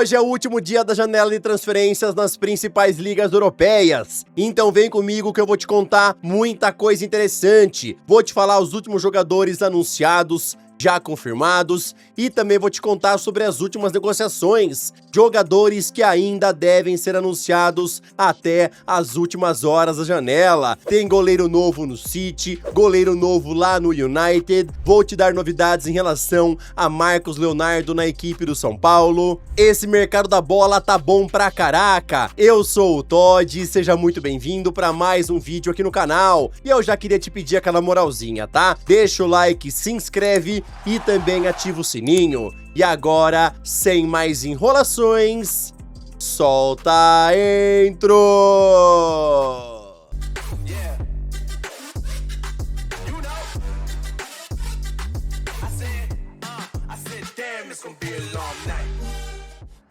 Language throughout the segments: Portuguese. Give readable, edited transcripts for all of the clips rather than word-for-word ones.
Hoje é o último dia da janela de transferências nas principais ligas europeias. Então vem comigo que eu vou te contar muita coisa interessante. Vou te falar os últimos jogadores anunciados, já confirmados, e também vou te contar sobre as últimas negociações, jogadores que ainda devem ser anunciados até as últimas horas da janela. Tem goleiro novo no City, goleiro novo lá no United, vou te dar novidades em relação a Marcos Leonardo na equipe do São Paulo. Esse mercado da bola tá bom pra caraca. Eu sou o Todd, seja muito bem-vindo para mais um vídeo aqui no canal. E eu já queria te pedir aquela moralzinha, tá? Deixa o like, se inscreve e também ativa o sininho. E agora, sem mais enrolações, solta a intro!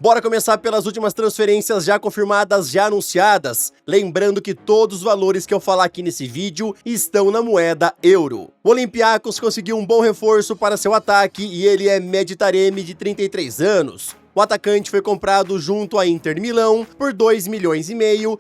Bora começar pelas últimas transferências já confirmadas, já anunciadas. Lembrando que todos os valores que eu falar aqui nesse vídeo estão na moeda euro. O Olympiacos conseguiu um bom reforço para seu ataque e ele é Mehdi Taremi, de 33 anos. O atacante foi comprado junto à Inter Milão por 2,5 milhões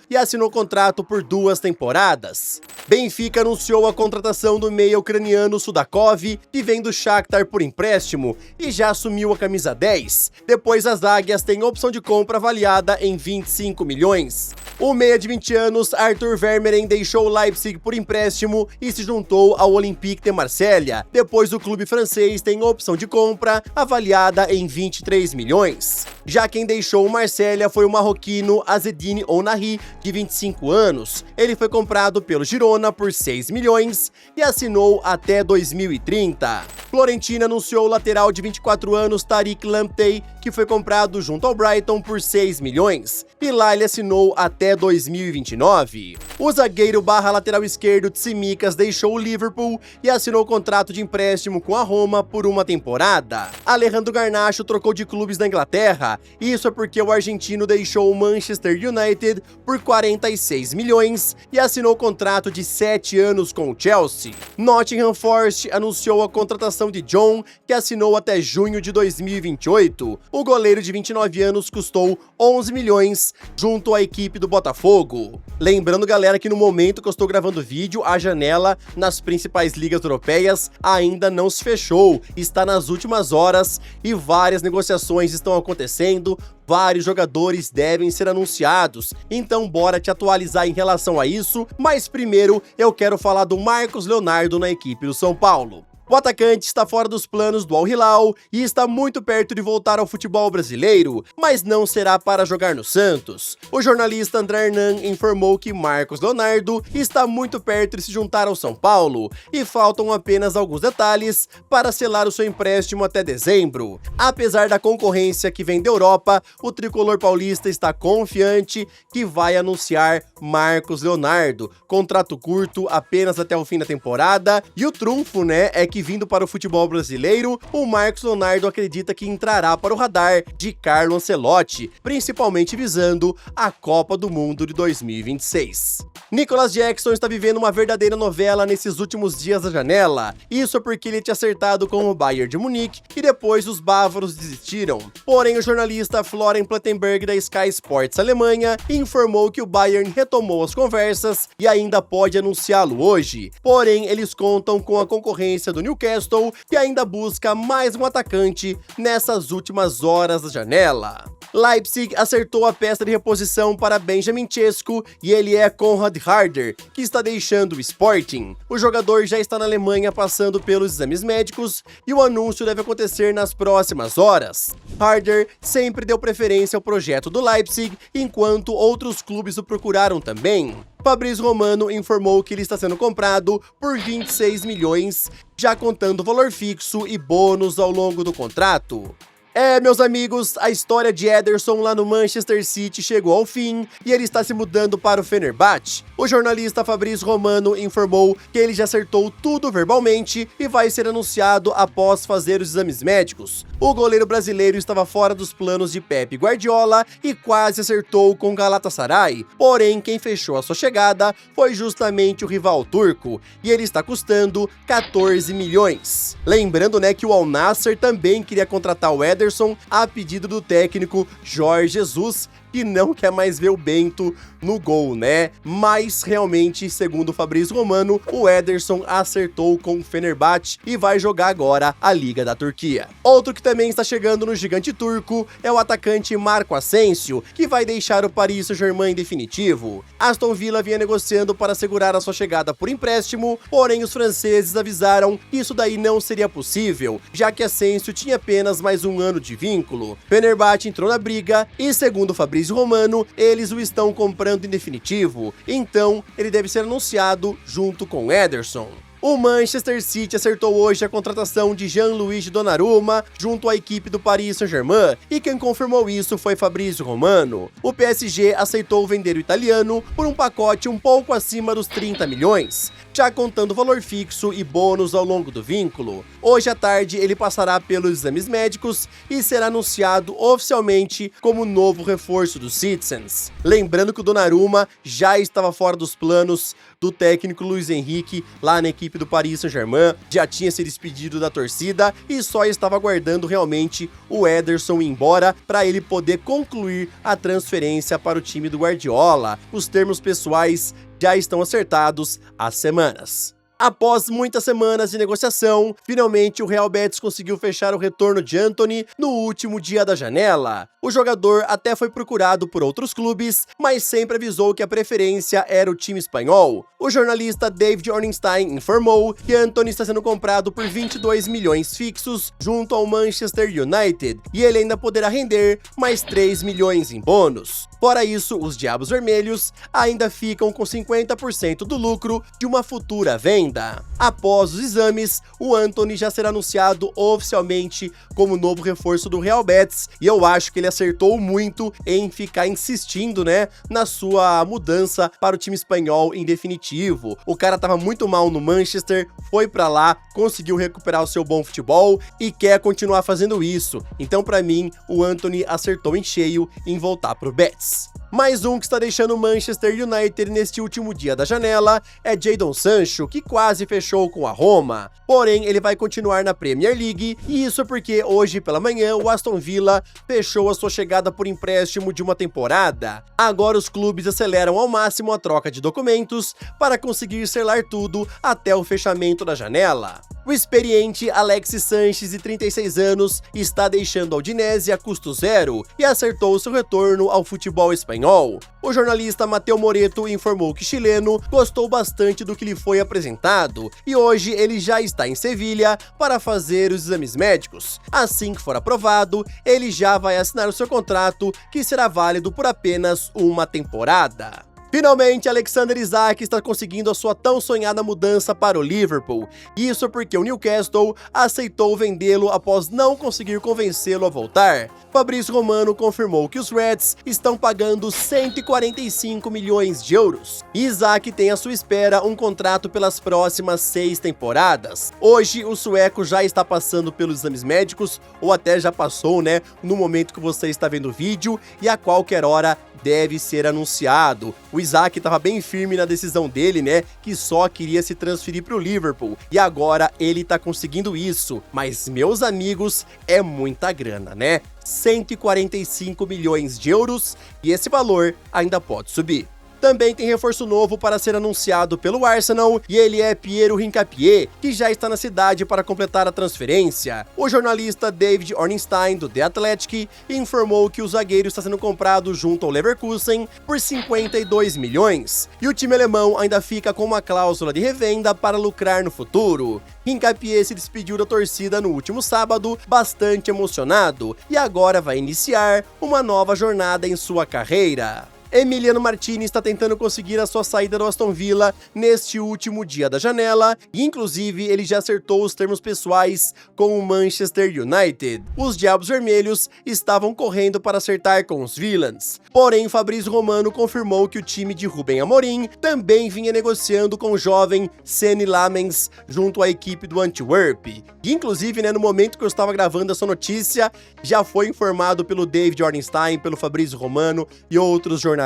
e assinou contrato por 2 temporadas. Benfica anunciou a contratação do meia ucraniano Sudakov, que vem do Shakhtar por empréstimo e já assumiu a camisa 10. Depois as águias têm opção de compra avaliada em 25 milhões. O meia de 20 anos, Arthur Vermeeren, deixou o Leipzig por empréstimo e se juntou ao Olympique de Marselha. Depois o clube francês tem opção de compra avaliada em 23 milhões. Já quem deixou o Marselha foi o marroquino Azzedine Ounahi, de 25 anos. Ele foi comprado pelo Girona por 6 milhões e assinou até 2030. Florentina anunciou o lateral de 24 anos Tariq Lamptey, que foi comprado junto ao Brighton por 6 milhões. E lá ele assinou até 2029. O zagueiro barra lateral esquerdo Tsimikas deixou o Liverpool e assinou contrato de empréstimo com a Roma por 1 temporada. Alejandro Garnacho trocou de clubes na Inglaterra. Isso é porque o argentino deixou o Manchester United por 46 milhões e assinou contrato de 7 anos com o Chelsea. Nottingham Forest anunciou a contratação de John, que assinou até junho de 2028. O goleiro de 29 anos custou 11 milhões junto à equipe do Botafogo. Lembrando, galera, que no momento que eu estou gravando o vídeo, a janela nas principais ligas europeias ainda não se fechou, está nas últimas horas e várias negociações estão acontecendo, vários jogadores devem ser anunciados, então bora te atualizar em relação a isso, mas primeiro eu quero falar do Marcos Leonardo na equipe do São Paulo. O atacante está fora dos planos do Al Hilal e está muito perto de voltar ao futebol brasileiro, mas não será para jogar no Santos. O jornalista André Hernan informou que Marcos Leonardo está muito perto de se juntar ao São Paulo e faltam apenas alguns detalhes para selar o seu empréstimo até dezembro. Apesar da concorrência que vem da Europa, o tricolor paulista está confiante que vai anunciar Marcos Leonardo. Contrato curto apenas até o fim da temporada e o trunfo, né, é que vindo para o futebol brasileiro, o Marcos Leonardo acredita que entrará para o radar de Carlo Ancelotti, principalmente visando a Copa do Mundo de 2026. Nicolas Jackson está vivendo uma verdadeira novela nesses últimos dias da janela. Isso é porque ele tinha acertado com o Bayern de Munique e depois os bávaros desistiram. Porém, o jornalista Florian Plettenberg da Sky Sports Alemanha informou que o Bayern retomou as conversas e ainda pode anunciá-lo hoje. Porém, eles contam com a concorrência do Newcastle, que ainda busca mais um atacante nessas últimas horas da janela. Leipzig acertou a peça de reposição para Benjamin Sesko e ele é Konrad Harder, que está deixando o Sporting. O jogador já está na Alemanha passando pelos exames médicos e o anúncio deve acontecer nas próximas horas. Harder sempre deu preferência ao projeto do Leipzig, enquanto outros clubes o procuraram também. Fabrício Romano informou que ele está sendo comprado por 26 milhões, já contando valor fixo e bônus ao longo do contrato. Meus amigos, a história de Ederson lá no Manchester City chegou ao fim e ele está se mudando para o Fenerbahçe. O jornalista Fabrício Romano informou que ele já acertou tudo verbalmente e vai ser anunciado após fazer os exames médicos. O goleiro brasileiro estava fora dos planos de Pep Guardiola e quase acertou com Galatasaray, porém quem fechou a sua chegada foi justamente o rival turco e ele está custando 14 milhões. Lembrando, né, que o Al Nassr também queria contratar o Ederson Ederson a pedido do técnico Jorge Jesus, que não quer mais ver o Bento no gol, né? Mas realmente, segundo o Fabrício Romano, o Ederson acertou com o Fenerbahçe e vai jogar agora a Liga da Turquia. Outro que também está chegando no gigante turco é o atacante Marco Asensio, que vai deixar o Paris Saint-Germain em definitivo. Aston Villa vinha negociando para assegurar a sua chegada por empréstimo, porém os franceses avisaram que isso daí não seria possível, já que Asensio tinha apenas mais um ano de vínculo. Fenerbahçe entrou na briga e, segundo o Fabrício Romano, eles o estão comprando em definitivo, então ele deve ser anunciado junto com Ederson. O Manchester City acertou hoje a contratação de Gianluigi Donnarumma junto à equipe do Paris Saint-Germain, e quem confirmou isso foi Fabrício Romano. O PSG aceitou vender o italiano por um pacote um pouco acima dos 30 milhões, já contando valor fixo e bônus ao longo do vínculo. Hoje à tarde ele passará pelos exames médicos e será anunciado oficialmente como novo reforço dos Citizens. Lembrando que o Donnarumma já estava fora dos planos do técnico Luis Henrique lá na equipe do Paris Saint-Germain, já tinha se despedido da torcida e só estava aguardando realmente o Ederson ir embora para ele poder concluir a transferência para o time do Guardiola. Os termos pessoais já estão acertados há semanas. Após muitas semanas de negociação, finalmente o Real Betis conseguiu fechar o retorno de Antony no último dia da janela. O jogador até foi procurado por outros clubes, mas sempre avisou que a preferência era o time espanhol. O jornalista David Ornstein informou que Antony está sendo comprado por 22 milhões fixos junto ao Manchester United, e ele ainda poderá render mais 3 milhões em bônus. Fora isso, os Diabos Vermelhos ainda ficam com 50% do lucro de uma futura venda. Após os exames, o Antony já será anunciado oficialmente como novo reforço do Real Betis, e eu acho que ele acertou muito em ficar insistindo, né, na sua mudança para o time espanhol em definitivo. O cara tava muito mal no Manchester, foi pra lá, conseguiu recuperar o seu bom futebol e quer continuar fazendo isso. Então, pra mim, o Antony acertou em cheio em voltar pro Betis. Mais um que está deixando o Manchester United neste último dia da janela é Jadon Sancho, que quase fechou com a Roma. Porém, ele vai continuar na Premier League, e isso porque hoje pela manhã o Aston Villa fechou a sua chegada por empréstimo de uma temporada. Agora os clubes aceleram ao máximo a troca de documentos para conseguir selar tudo até o fechamento da janela. O experiente Alexis Sanches, de 36 anos, está deixando a Udinese a custo zero e acertou seu retorno ao futebol espanhol. O jornalista Mateu Moreto informou que o chileno gostou bastante do que lhe foi apresentado e hoje ele já está em Sevilha para fazer os exames médicos. Assim que for aprovado, ele já vai assinar o seu contrato, que será válido por apenas uma temporada. Finalmente, Alexander Isak está conseguindo a sua tão sonhada mudança para o Liverpool. Isso porque o Newcastle aceitou vendê-lo após não conseguir convencê-lo a voltar. Fabrício Romano confirmou que os Reds estão pagando 145 milhões de euros. Isak tem à sua espera um contrato pelas próximas 6 temporadas. Hoje, o sueco já está passando pelos exames médicos, ou até já passou, né, no momento que você está vendo o vídeo, e a qualquer hora deve ser anunciado. O Isak estava bem firme na decisão dele, né, que só queria se transferir para o Liverpool, e agora ele tá conseguindo isso. Mas, meus amigos, é muita grana, né? 145 milhões de euros, e esse valor ainda pode subir. Também tem reforço novo para ser anunciado pelo Arsenal, e ele é Piero Hincapié, que já está na cidade para completar a transferência. O jornalista David Ornstein, do The Athletic, informou que o zagueiro está sendo comprado junto ao Leverkusen por 52 milhões, e o time alemão ainda fica com uma cláusula de revenda para lucrar no futuro. Hincapié se despediu da torcida no último sábado, bastante emocionado, e agora vai iniciar uma nova jornada em sua carreira. Emiliano Martinez está tentando conseguir a sua saída do Aston Villa neste último dia da janela, e inclusive ele já acertou os termos pessoais com o Manchester United. Os Diabos Vermelhos estavam correndo para acertar com os Villains, porém Fabrício Romano confirmou que o time de Rubem Amorim também vinha negociando com o jovem Seny Lamens junto à equipe do Antwerp. E inclusive, né, no momento que eu estava gravando essa notícia, já foi informado pelo David Ornstein, pelo Fabrício Romano e outros jornalistas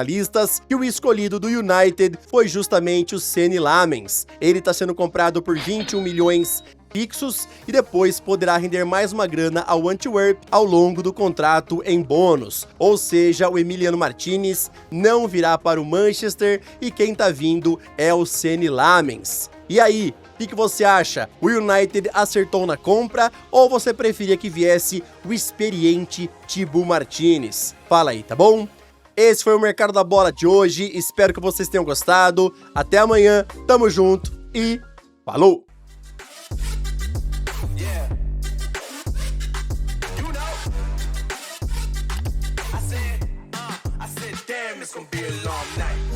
que o escolhido do United foi justamente o Seny Lamens. Ele está sendo comprado por 21 milhões fixos e depois poderá render mais uma grana ao Antwerp ao longo do contrato em bônus. Ou seja, o Emiliano Martinez não virá para o Manchester e quem tá vindo é o Seny Lammens. E aí, o que você acha? O United acertou na compra ou você preferia que viesse o experiente Thibaut Martinez? Fala aí, tá bom? Esse foi o Mercado da Bola de hoje, espero que vocês tenham gostado. Até amanhã, tamo junto e falou! It's gonna be a long night.